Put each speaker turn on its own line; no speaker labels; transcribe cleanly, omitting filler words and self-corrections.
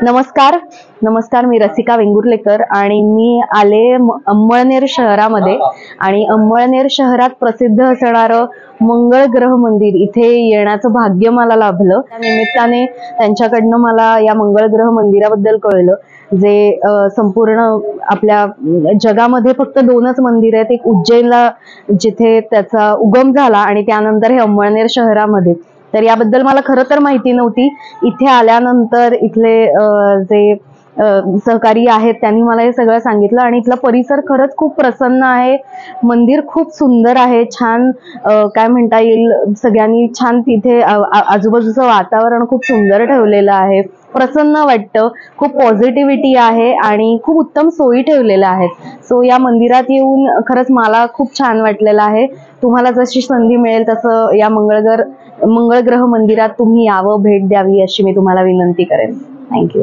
नमस्कार नमस्कार, मी रसिका वेंगुर्लेकर आणि मी आले अंमळनेर शहरामध्ये. आणि अंमळनेर शहरात प्रसिद्ध असणारं मंगळ ग्रह मंदिर इथे येण्याचं भाग्य मला लाभलं. त्या निमित्ताने त्यांच्याकडनं मला या मंगळ ग्रह मंदिराबद्दल कळलं, जे संपूर्ण आपल्या जगामध्ये फक्त 2च मंदिर आहेत. एक उज्जैनला जिथे त्याचा उगम झाला आणि त्यानंतर हे अंमळनेर शहरामध्ये. तर याबद्दल मला खरं तर माहिती नव्हती. इथे आल्यानंतर इथले जे सहकारी आहेत त्यांनी मला हे सगळं सांगितलं आणि इथला परिसर खरंच खूप प्रसन्न आहे. मंदिर खूप सुंदर आहे, छान काय म्हणता येईल, सगळ्यांनी छान तिथे आजूबाजूचं वातावरण खूप सुंदर ठेवलेलं आहे. प्रसन्न वाटतं, खूप पॉझिटिव्हिटी आहे आणि खूप उत्तम सोयी ठेवलेल्या आहेत. सो या मंदिरात येऊन खरंच मला खूप छान वाटलेलं आहे. तुम्हाला जशी संधी मिळेल तसं या मंगळ ग्रह मंदिरात तुम्ही यावं, भेट द्यावी अशी मी तुम्हाला विनंती करेन. थँक्यू.